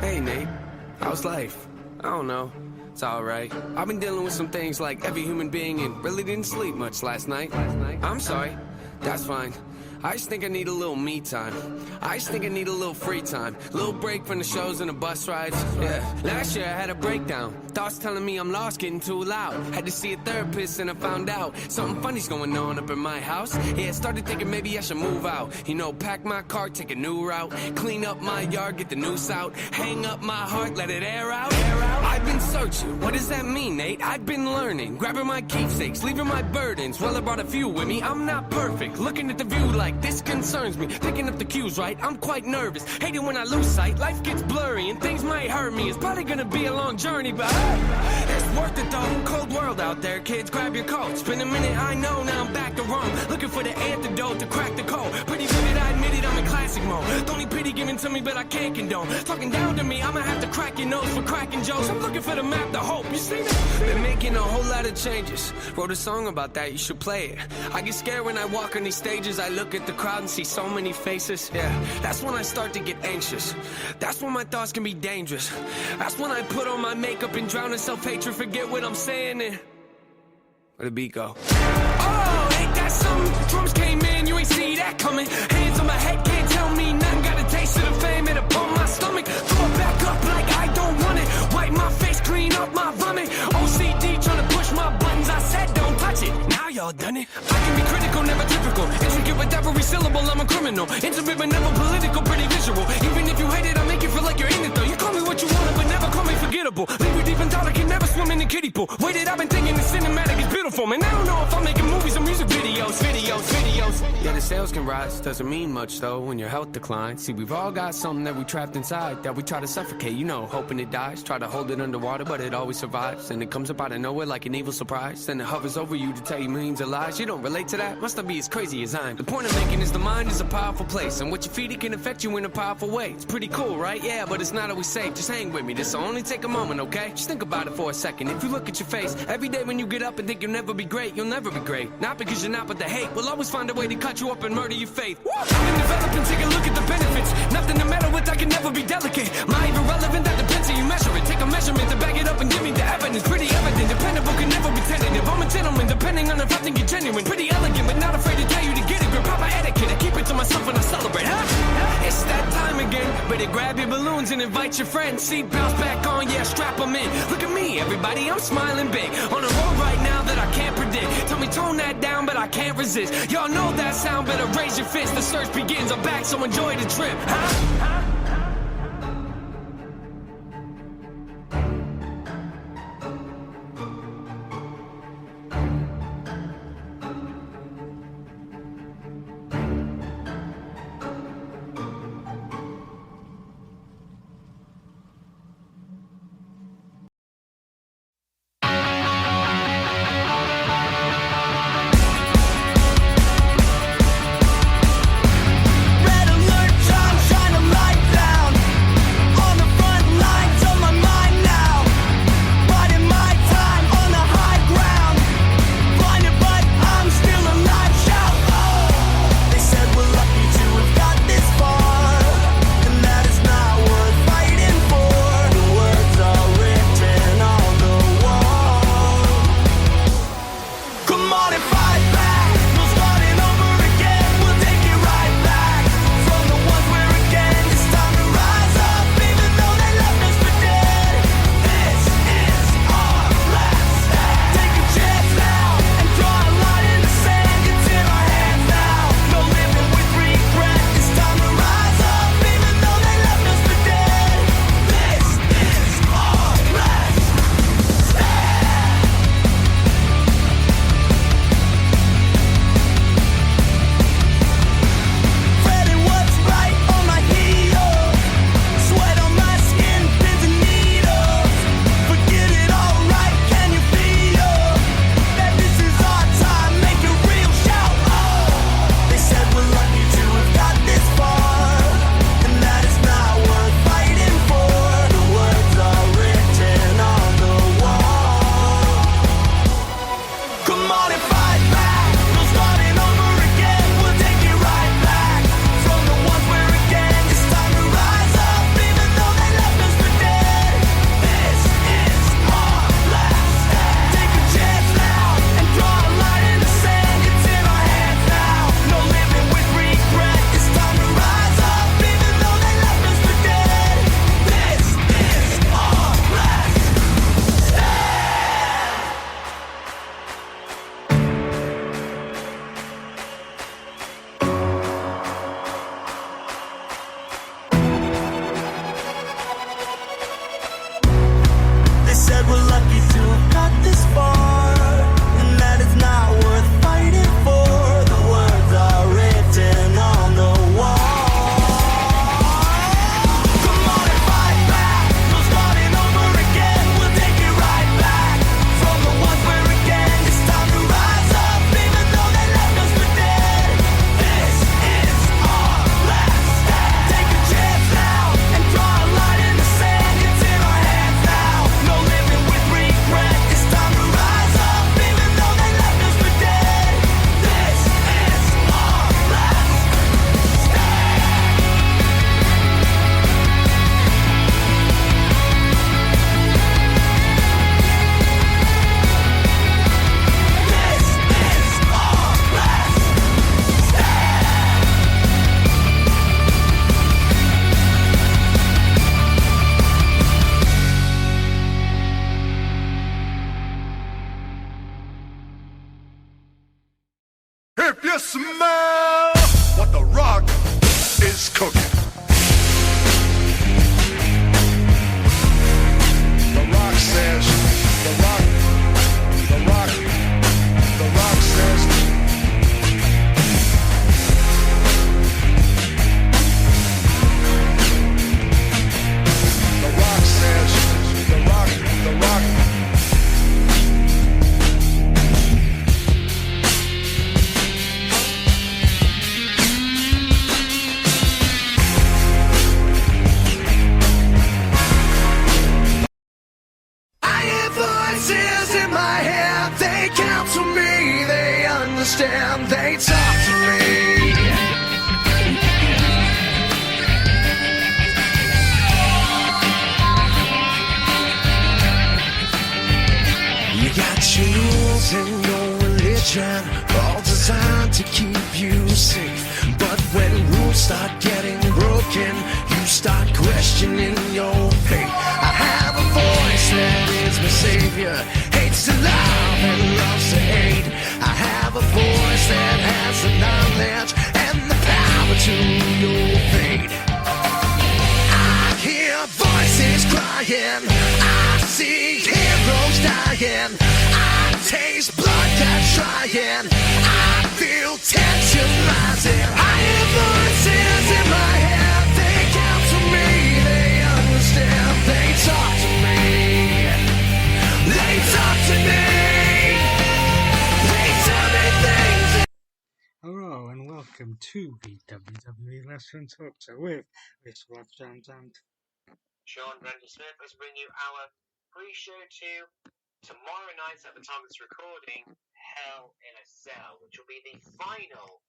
Hey, Nate. How's life? I don't know. It's alright. I've been dealing with some things like every human being and really didn't sleep much last night. I'm sorry. That's fine. I just think I need a little me time. I just think I need a little free time. Little break from the shows and the bus rides. Yeah. Last year I had a breakdown. Thoughts telling me I'm lost, getting too loud. Had to see a therapist and I found out something funny's going on up in my house. Yeah, started thinking maybe I should move out. You know, pack my car, take a new route. Clean up my yard, get the noose out. Hang up my heart, let it air out. I've been searching. What does that mean, Nate? I've been learning. Grabbing my keepsakes, leaving my burdens. Well, I brought a few with me. I'm not perfect. Looking at the view like this concerns me. Picking up the cues right, I'm quite nervous. Hate it when I lose sight, life gets blurry and things might hurt me. It's probably gonna be a long journey, but hey, it's worth it though. Cold world out there, kids, grab your coat. It's been a minute, I know, now I'm back to Rome. Looking for the antidote to crack the code. Pretty vivid, I admit it, I'm in classic mode. Don't need pity given to me, but I can't condone. Talking down to me, I'ma have to crack your nose for cracking jokes. I'm looking for the map to hope, you see that? Been making a whole lot of changes. Wrote a song about that, you should play it. I get scared when I walk on these stages. I look at the crowd and see so many faces. Yeah, that's when I start to get anxious. That's when my thoughts can be dangerous. That's when I put on my makeup and drown in self-hatred. Forget what I'm saying and where'd the beat go? Oh, ain't that something? Drums came in, you ain't see that coming. Hands on my head, can't tell me nothing. Got a taste of the fame, it'll pump my stomach. Throw it back up like I don't want it. Wipe my face, clean up my vomit. OCD trying to push my buttons. I said don't touch it. Now y'all done it. I can be critical, never typical. Intricate with every syllable, I'm a criminal. Intimate but never political, pretty visual. Even if you hate it, I'll make you feel like you're in it though. You call me what you want, but never call me forgettable. Leave you deep in thought, I can never swim in the kiddie pool. Waited, I've been thinking the cinematic is beautiful. Man, I don't know if I'm making movies or music videos. Yeah, the sales can rise, doesn't mean much though when your health declines. See, we've all got something that we trapped inside that we try to suffocate, you know, hoping it dies. Try to hold it underwater, but it always survives. And it comes up out of nowhere like an evil surprise. Then it hovers over you to tell you millions of lies. You don't relate to that? Must not be as crazy as I am. The point I'm making is the mind is a powerful place, and what you feed it can affect you in a powerful way. It's pretty cool, right? Yeah, but it's not always safe. Just hang with me, this'll only take a moment, okay? Just think about it for a second. If you look at your face every day when you get up and think you'll never be great, you'll never be great. Not because you're not, but the hate will always find a way to cut you up and murder your faith. I've been developing, take a look at the benefits. Nothing to meddle with, I can never be delicate. My even relevant, that depends how you measure it. Take a measurement to back it up and give me the evidence. Pretty evident, dependable, can never be tentative. I'm a gentleman, depending on if I think you're genuine. Pretty elegant, but not afraid to tell you to get it. Grip proper etiquette, I keep it to myself when I celebrate, huh? It's that time again. Better grab your balloons and invite your friends. Seatbelts back on, yeah, strap them in. Look at me, everybody, I'm smiling big. On a road right now that I can't predict. Tell me tone that down, but I can't resist. Y'all know that sound, better raise your fist. The search begins, I'm back, so enjoy the trip, huh? Red alert, John, shine a light. If you smell what the Rock is cooking. The Rock says, the Rock says, the Rock says, the Rock. Voices in my head, they counsel me, they understand, they talk to me. You got your rules and your religion, all designed to keep you safe. But when rules start getting broken, you start questioning your faith. I have a voice that is my savior, hates to love and loves to hate. I have a voice that has the knowledge and the power to your fate. I hear voices crying, I see heroes dying, I taste blood that's trying, I feel tension rising. I hear voices in my head, they counsel me, they understand, they talk to me, they talk to me, they tell me things. Hello and welcome to the WWE Wrestling Talk Show with Mr. Rob Jones and Sean Randy Smith as bring you our pre-show to tomorrow night at the time of this recording, Hell in a Cell, which will be the final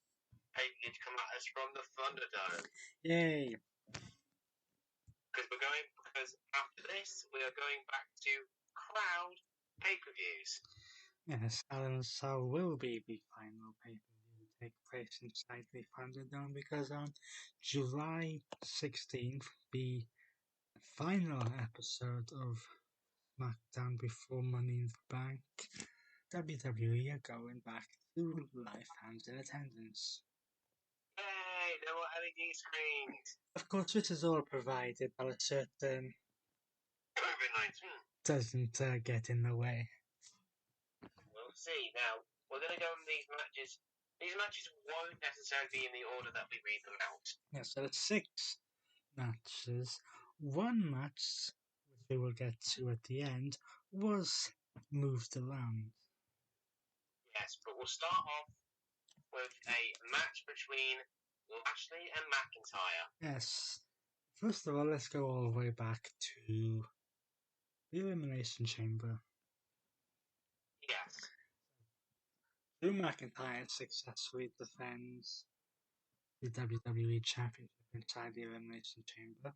pay-per-view to come at us from the Thunderdome. yay! Because after this we are going back to crowd pay-per-views. Yes, Hell in a Cell will be the final pay-per-view to take place inside the Thunderdome because on July 16th the final episode of SmackDown before Money in the Bank, WWE are going back to live fans in attendance. Yay, no more LED screens. Of course, this is all provided by a certain COVID-19. doesn't get in the way. We'll see. Now, we're going to go on these matches. These matches won't necessarily be in the order that we read them out. Yeah, so it's 6 matches. One match, which we will get to at the end, was moved around. Yes, but we'll start off with a match between Lashley and McIntyre. Yes. First of all, let's go all the way back to the Elimination Chamber. Yes. Drew McIntyre successfully defends the WWE Championship inside the Elimination Chamber.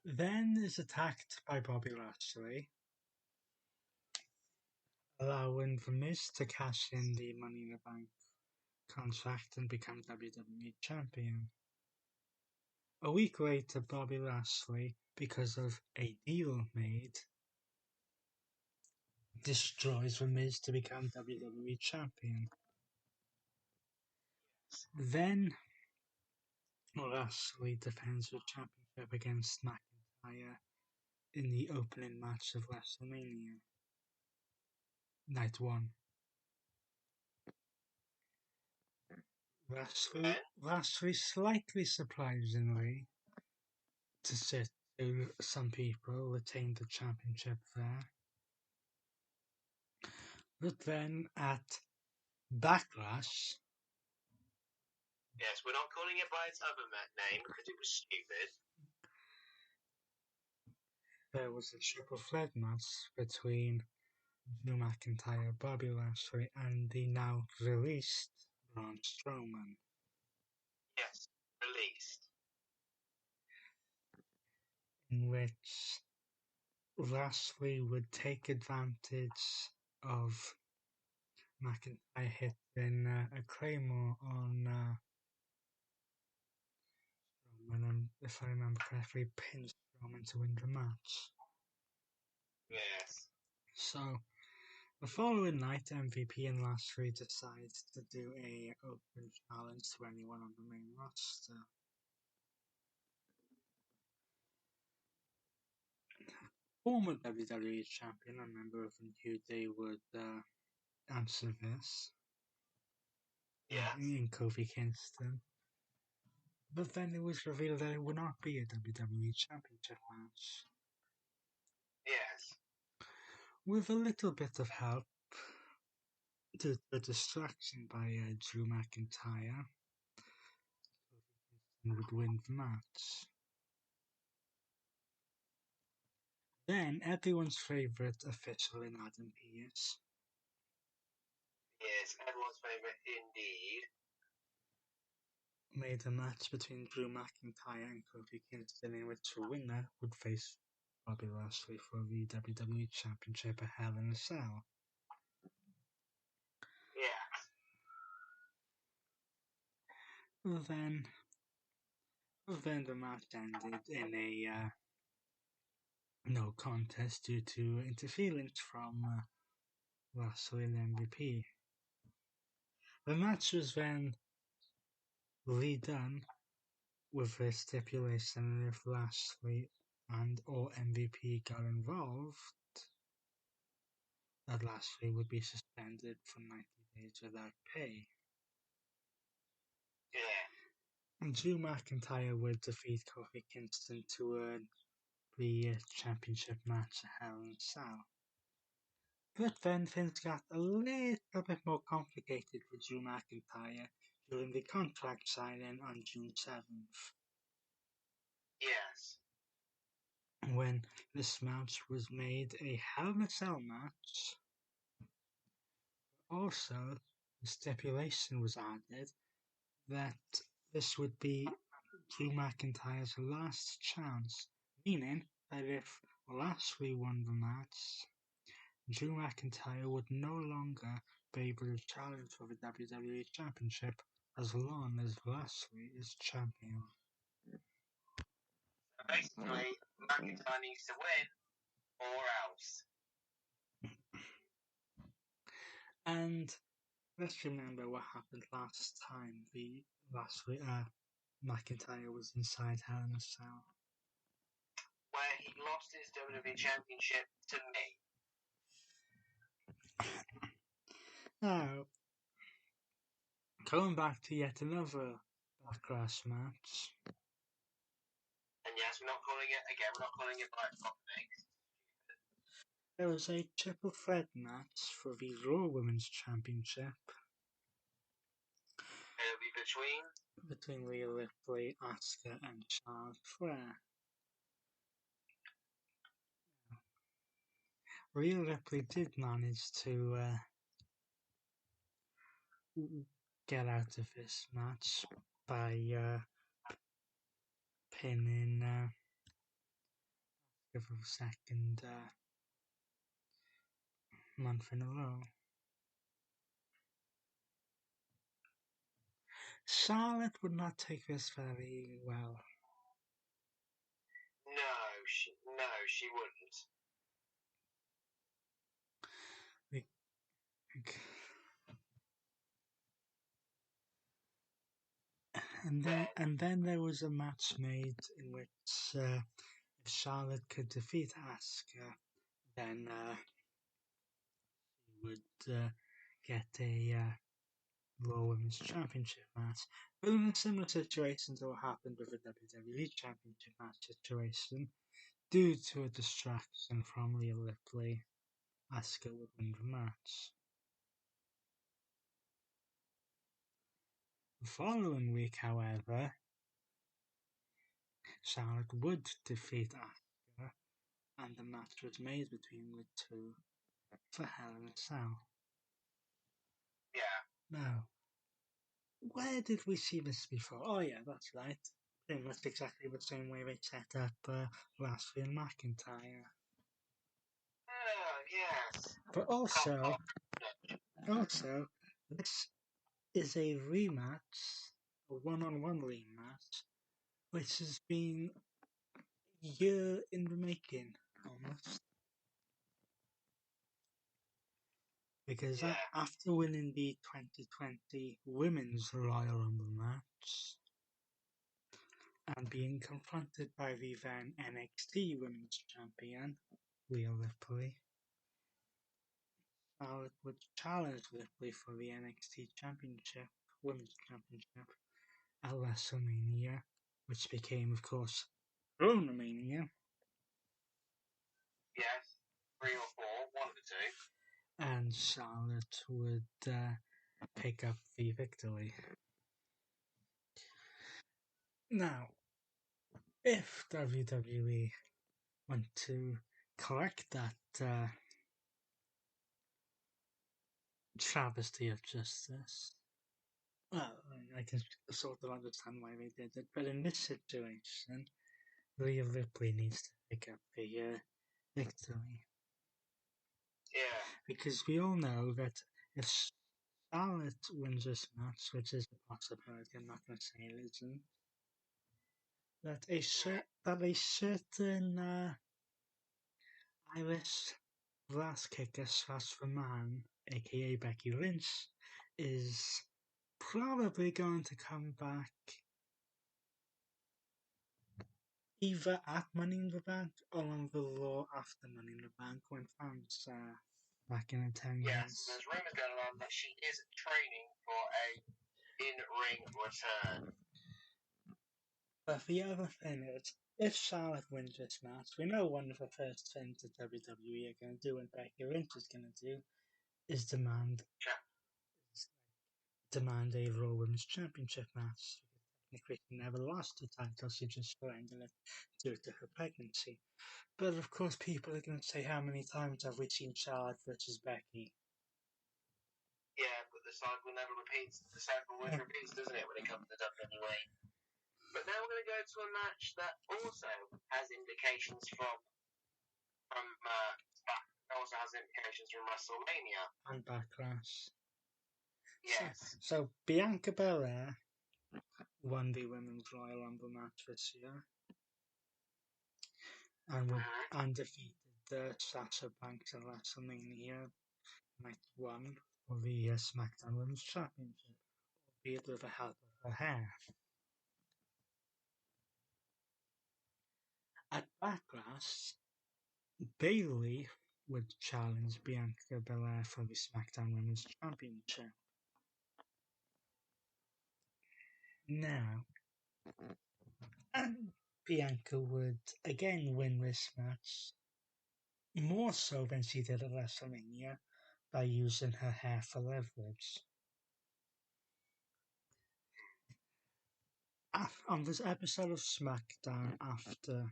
Then is attacked by Bobby Lashley, allowing The Miz to cash in the Money in the Bank contract and become WWE Champion. A week later, Bobby Lashley, because of a deal made, destroys The Miz to become WWE Champion. Then Lashley defends the championship against McIntyre in the opening match of WrestleMania, Night 1. Lashley slightly surprisingly, to some people, retained the championship there. But then at Backlash, Yes, we're not calling it by its other name because it was stupid. there was a triple threat match between Drew McIntyre, Bobby Lashley, and the now released Braun Strowman. Yes, released. In which Lashley would take advantage of McIntyre hitting a Claymore on Strowman, and if I remember correctly, pin Strowman to win the match. Yes. So The following night, MVP and Lashley decide to do a open challenge to anyone on the main roster. Former WWE champion and member of the New Day would answer this. Yes. In Kofi Kingston. But then it was revealed that it would not be a WWE Championship match. Yes. With a little bit of help, due to a distraction by Drew McIntyre, Kofi Kingston would win the match. Then everyone's favourite official in Adam Pearce Yes, everyone's favourite indeed. made a match between Drew McIntyre and Kofi Kingston in which the winner would face Bobby Lashley for the WWE Championship at Hell in a Cell. Yes. Then the match ended in a no contest due to interference from Lashley and MVP. The match was then redone with a stipulation that if Lashley and or MVP got involved, that Lashley would be suspended for 90 days without pay. Yeah. And Drew McIntyre would defeat Kofi Kingston to earn the championship match at Hell in a Cell. But then things got a little bit more complicated for Drew McIntyre during the contract signing on June 7th, Yes. when this match was made a Hell in a Cell match. Also, the stipulation was added that this would be Drew McIntyre's last chance, meaning that if Lashley won the match, Drew McIntyre would no longer be able to challenge for the WWE Championship as long as Lashley is champion. So basically, McIntyre needs to win, or else. And let's remember what happened last time McIntyre was inside Hell in a Cell. Where he lost his WWE Championship to me. Now, going back to yet another Backlash match. And yes, we're not calling it Black Company. There was a triple threat match for the Raw Women's Championship It'll be between Rhea Ripley, Asuka, and Charlotte Flair. Rhea Ripley did manage to get out of this match by pinning Asuka for the second month in a row. Charlotte would not take this very well. No, she wouldn't. And then there was a match made in which if Charlotte could defeat Asuka, then she would get a Raw Women's Championship match. But in a similar situation to what happened with the WWE Championship match situation, due to a distraction from Rhea Ripley, Asuka would win the match. The following week, however, Charlotte would defeat Asuka, and the match was made between the two for Hell in a Cell. Yeah. Now, where did we see this before? Oh yeah, that's right. Pretty much exactly the same way they set up Lashley and McIntyre. Oh, yes. But also, this is a rematch, a one-on-one rematch, which has been a year in the making, almost. Because Yeah. after winning the 2020 Women's Royal Rumble match and being confronted by the then NXT Women's Champion, Rhea Ripley, Charlotte would challenge Ripley for the NXT Championship, Women's Championship, at WrestleMania, which became, of course, WrestleMania, Yes. 3 or 4, one of the two. and Charlotte would pick up the victory. Now, if WWE want to correct that travesty of justice, well, I can sort of understand why they did it, but in this situation, Rhea Ripley needs to pick up the victory. Yeah. Because we all know that if Charlotte wins this match, which is a possibility, I'm not going to say it isn't, that a certain Irish glass kicker slash the man, aka Becky Lynch, is probably going to come back either at Money in the Bank or on the Raw after Money in the Bank when fans are back in attendance. Yes. There's rumours going around that she is training for a in-ring return. But the other thing is, if Charlotte wins this match, we know one of the first things that WWE are going to do and Becky Lynch is going to do is demand a Raw Women's Championship match. Technically, she never lost the title, she just surrendered it due to her pregnancy. But of course, people are going to say, how many times have we seen Charlotte versus Becky? Yeah, but the cycle never repeats. The cycle always repeats, doesn't it, when it comes to WWE? But now we're going to go to a match that also has indications from also has implications from WrestleMania. And Backlash. Yes. So Bianca Belair won the Women's Royal Rumble match this year and defeated Sasha Banks at WrestleMania Night 1 for the SmackDown Women's Championship, albeit with the help of her hair. At Backlash, Bayley would challenge Bianca Belair for the SmackDown Women's Championship. Now, and Bianca would again win this match, more so than she did at WrestleMania, by using her hair for leverage. On this episode of SmackDown after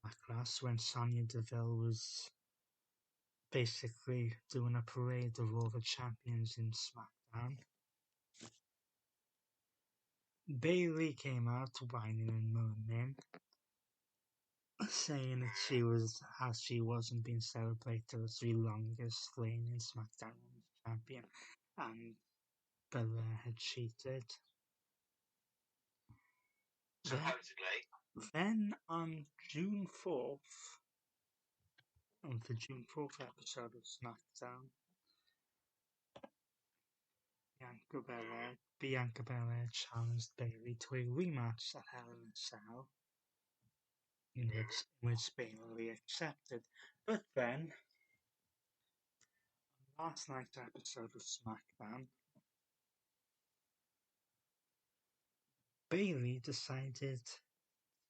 Backlash, when Sonya Deville was basically doing a parade of all the champions in SmackDown, Bayley came out whining and moaning, saying that she wasn't being celebrated as the longest reigning SmackDown Women's Champion, and Belair had cheated. Supposedly. Then on June 4th, on the June 4th episode of SmackDown, Bianca Belair challenged Bayley to a rematch at Hell in a Cell, in which Bayley accepted. But then, on last night's episode of SmackDown, Bayley decided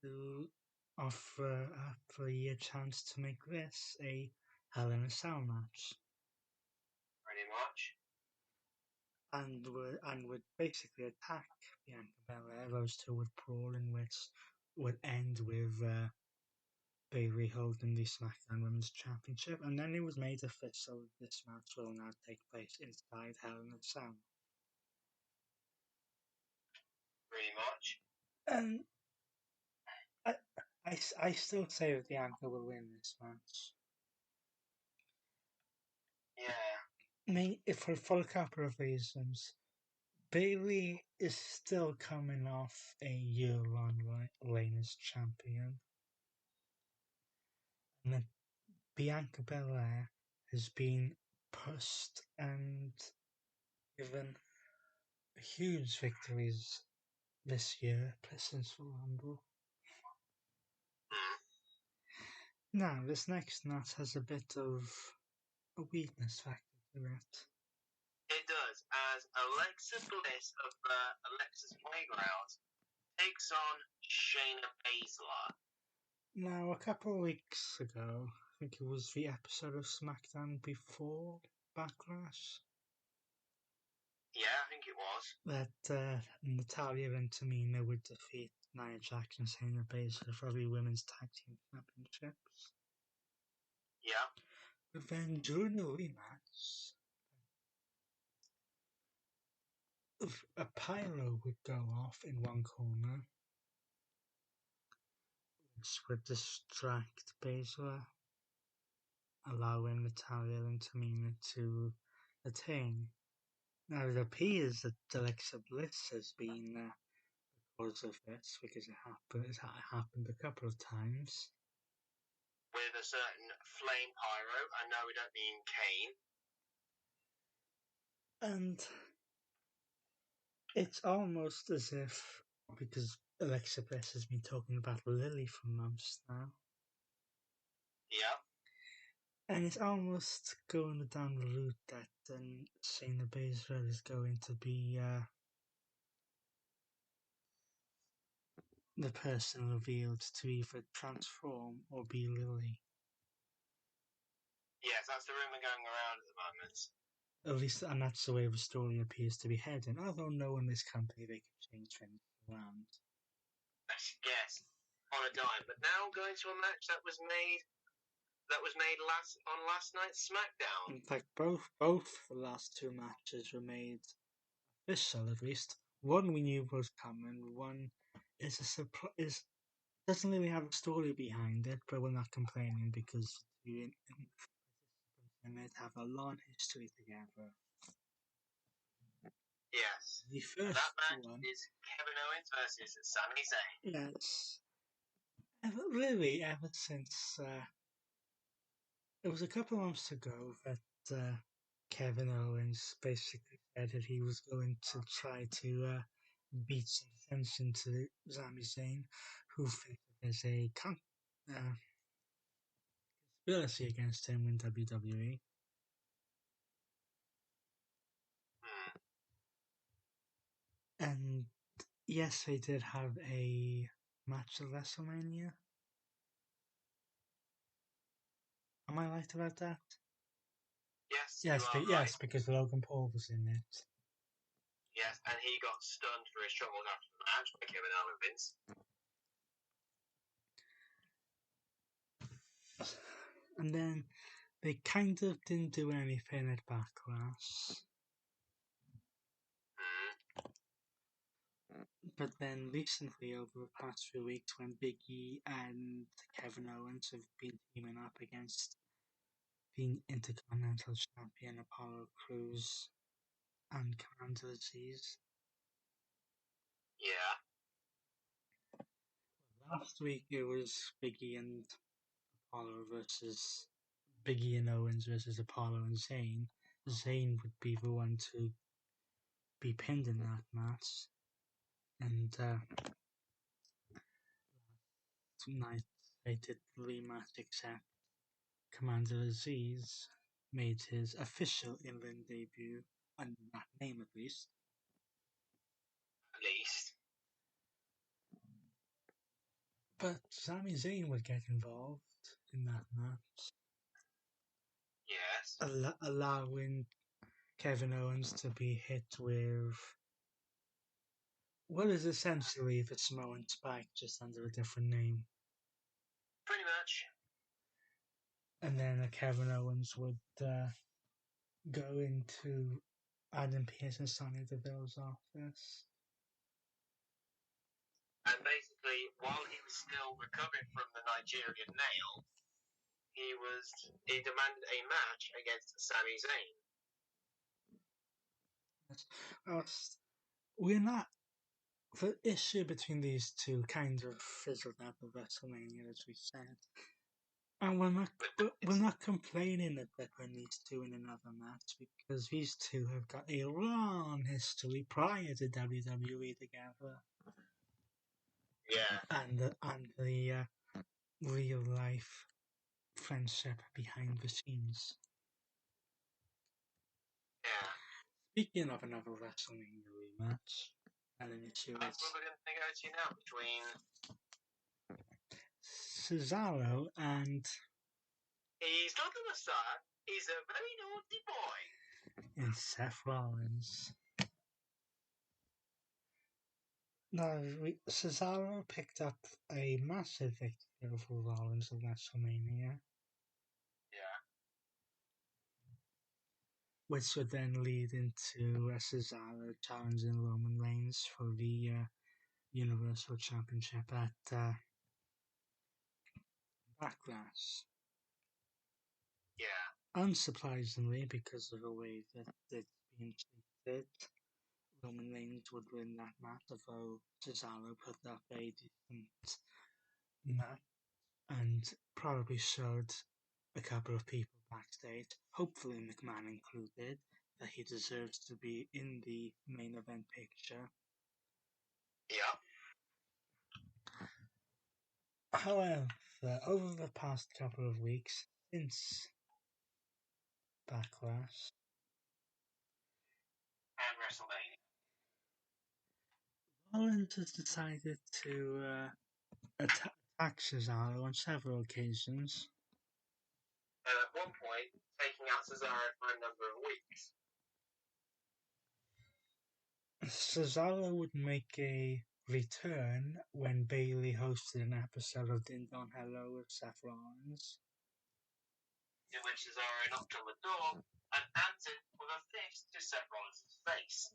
to offer up a chance to make this a Hell in a Cell match. Pretty much. And would basically attack Bianca Belair. Those two would brawl, in which would end with Bayley holding the SmackDown Women's Championship, and then it was made official this match will now take place inside Hell in a Cell. Pretty much. And I still say that Bianca will win this match. Yeah. For a couple of reasons. Bayley is still coming off a year-long reign as champion. And then Bianca Belair has been pushed and given huge victories this year, since the Rumble. Now, this next match has a bit of a weakness factor to it. It does, as Alexa Bliss of Alexa's Playground takes on Shayna Baszler. Now, a couple of weeks ago, I think it was the episode of SmackDown before Backlash, Yeah, I think it was. that Natalya and Tamina would defeat Nia Jax and Shayna Baszler for the Women's Tag Team Championships. Yeah. But then during the rematch, a pyro would go off in one corner, which would distract Baszler, allowing Natalya and Tamina to attain. Now it appears that Alexa Bliss has been the cause of this because it happened a couple of times. With a certain flame pyro, and no, we don't mean Kane. And it's almost as if, because Alexa Bliss has been talking about Lily for months now, Yeah. and it's almost going down the route that Shayna Baszler is going to be the person revealed to either transform or be Lily. Yes, that's the rumour going around at the moment. At least, and that's the way the story appears to be heading. Although no in this company they can change things around. Yes, on a dime. But now going to a match that was made last night's SmackDown. In fact, both the last two matches were made official. At least one we knew was coming. One is a surprise. Doesn't really have a story behind it, but we're not complaining because the participants in it have a long history together. Yes. The And first that match one is Kevin Owens versus Sami Zayn. yes. Ever since it was a couple of months ago that Kevin Owens basically said that he was going to try to beat some sense into Sami Zayn, who felt there's a conspiracy against him in WWE. And yes, they did have a match at WrestleMania. Am I right about that? Yes, Yes, you are right. because Logan Paul was in it. Yes, and he got stunned for his troubles after the match by Kevin Owens. And then they kind of didn't do anything at Backlash. But then recently, over the past few weeks, when Big E and Kevin Owens have been teaming up against the Intercontinental Champion Apollo Crews and Commander Aziz. Yeah. Last week it was Big E and Apollo versus Big E and Owens versus Apollo and Zayn. Zayn would be the one to be pinned in that match. And tonight they did the rematch, except Commander Aziz made his official in-ring debut, under that name at least. At least. But Sami Zayn would get involved in that match, Yes. allowing Kevin Owens to be hit with what is essentially the Samoan Spike, just under a different name. Pretty much. And then Kevin Owens would go into Adam Pearce and Sonya Deville's office. And basically, while he was still recovering from the Nigerian nail, he demanded a match against Sami Zayn. Well, we're not. The issue between these two kind of fizzled out of WrestleMania, as we said. And we're not complaining that when these two in another match, because these two have got a long history prior to WWE together, Yeah. and the real life friendship behind the scenes. Yeah. Speaking of another WrestleMania rematch, and an issue That's what we're going to go to now between Cesaro and he's not a Messiah, he's a very naughty boy. Seth Rollins. Now, Cesaro picked up a massive victory over Rollins at WrestleMania, Yeah. which would then lead into Cesaro challenging Roman Reigns for the Universal Championship at Backlash. Yeah. Unsurprisingly, because of the way that it's been treated, Roman Reigns would win that match, although Cesaro put up a decent match and probably showed a couple of people backstage, hopefully McMahon included, that he deserves to be in the main event picture. Yeah. However, over the past couple of weeks, since Backlash, And WrestleMania. Rollins has decided to attack Cesaro on several occasions. And at one point, taking out Cesaro for a number of weeks. Cesaro would make a return when Bayley hosted an episode of Ding Dong Hello with Seth Rollins. In which Cesaro knocked on the door and answered with a fist to Seth Rollins' face.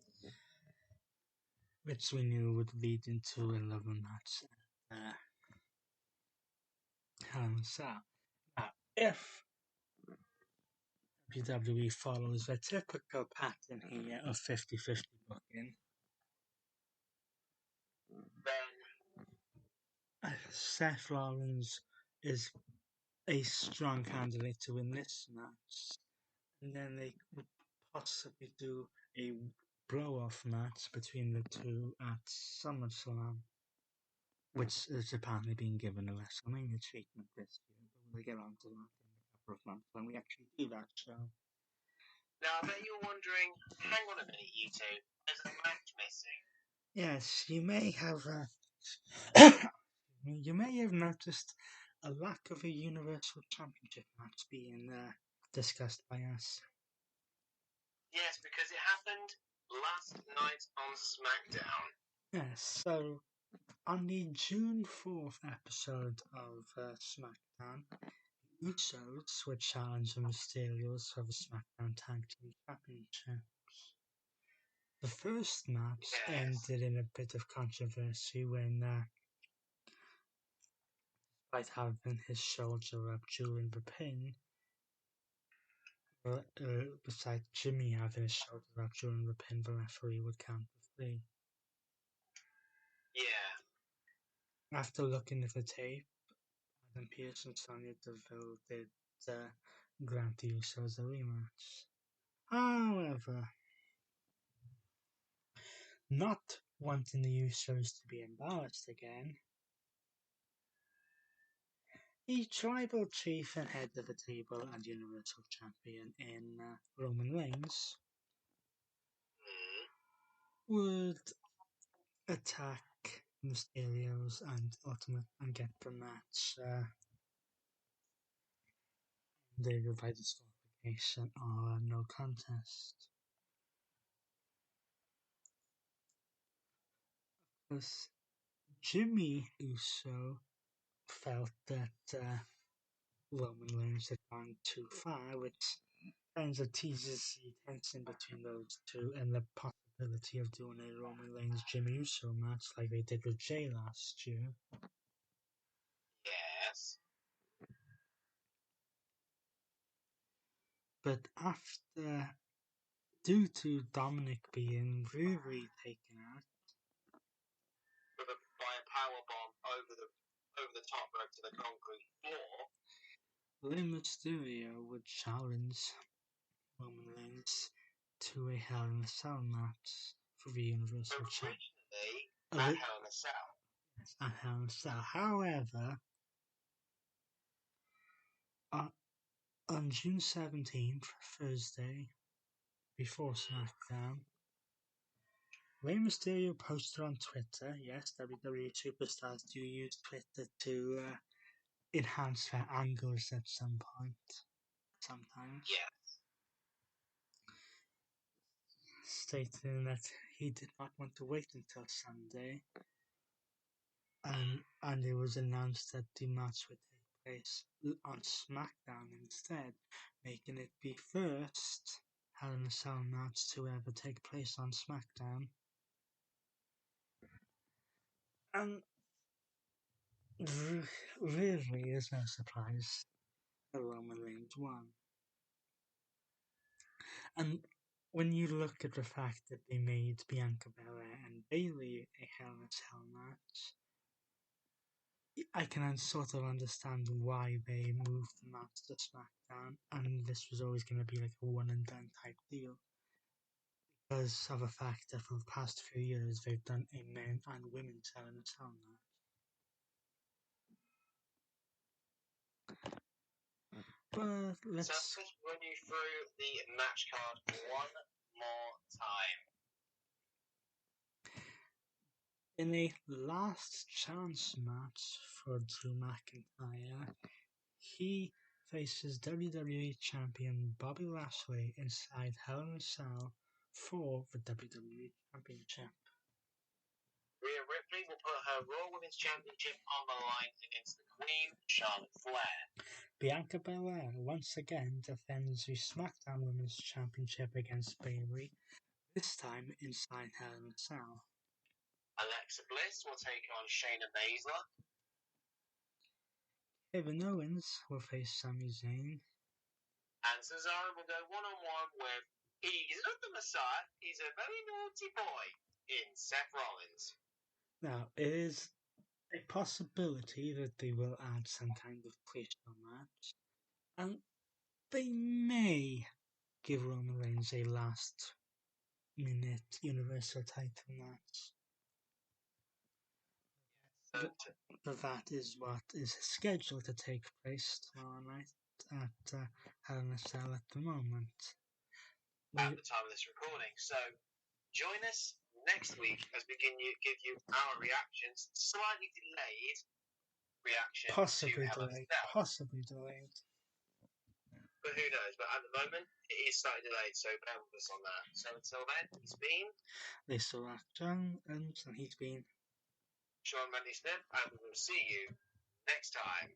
Which we knew would lead into a love match at Hell in a Cell. Now, if WWE follows the typical pattern here of 50-50 booking, Then Seth Rollins is a strong candidate to win this match, and then they would possibly do a blow-off match between the two at SummerSlam, which is apparently being given a WrestleMania treatment this year, but we'll get on to that in a couple of months when we actually do that show. now I bet you're wondering, hang on a minute, you two, there's a match missing. Yes, you may have noticed a lack of a Universal Championship match being discussed by us. Yes, because it happened last night on SmackDown. Yes, so on the June 4th episode of SmackDown, the Usos would challenge the Mysterios for the SmackDown Tag Team Championships. The first match ended in a bit of controversy when, despite having his shoulder up during the pin, besides Jimmy having his shoulder up during the pin, the referee would count the 3. Yeah. After looking at the tape, Adam Pearce and Sonya Deville did grant the Usos a rematch. However, not wanting the Usos to be embarrassed again, the tribal chief and head of the table and Universal Champion in Roman Reigns would attack Mysterios and Ultimate and get the match ended by disqualification or no contest. Because Jimmy Uso felt that Roman Reigns had gone too far, which kind of teases the tension between those two and the possibility of doing a Roman Reigns Jimmy Uso match like they did with Jay last year. Yes. But after, due to Dominic being really taken out, By a power bomb over the top rope to the concrete floor. Rey Mysterio would challenge Roman Reigns to a Hell in a Cell match for the Universal Championship. Originally, at Hell in a Cell. At Hell in a Cell. However, on June 17th, Thursday, before SmackDown, Rey Mysterio posted on Twitter, yes, WWE superstars do use Twitter to enhance their angles at some point, sometimes. Yes. Stating that he did not want to wait until Sunday, and it was announced that the match would take place on SmackDown instead, making it the first Hell in a Cell match to ever take place on SmackDown. And really is no surprise that Roman Reigns won. And when you look at the fact that they made Bianca Belair and Bayley a Hell in a Cell match, I can sort of understand why they moved the match to SmackDown, and this was always going to be like a one and done type deal. Because of the fact that for the past few years they've done a men and women's Hell in a Cell match. But let's run you through the match card one more time. In a last chance match for Drew McIntyre, he faces WWE Champion Bobby Lashley inside Hell in a Cell for the WWE Championship. Rhea Ripley will put her Raw Women's Championship on the line against the Queen, Charlotte Flair. Bianca Belair once again defends the SmackDown Women's Championship against Bayley, this time inside Hell in a Cell. Alexa Bliss will take on Shayna Baszler. Kevin Owens will face Sami Zayn. And Cesaro will go one-on-one with, he's not the Messiah, he's a very naughty boy, in Seth Rollins. Now, it is a possibility that they will add some kind of pre-show match, and they may give Roman Reigns a last-minute Universal title match. But that is what is scheduled to take place tomorrow night at Hell in a Cell at the moment. At the time of this recording. So, join us next week as we give you our reactions, slightly delayed reaction Possibly to Hell in a delayed. Cell. Possibly delayed. But who knows? But at the moment, it is slightly delayed, so bear with us on that. So until then, it's been Lisa Rackjohn, and he's been Sean Randy Smith, and we will see you next time.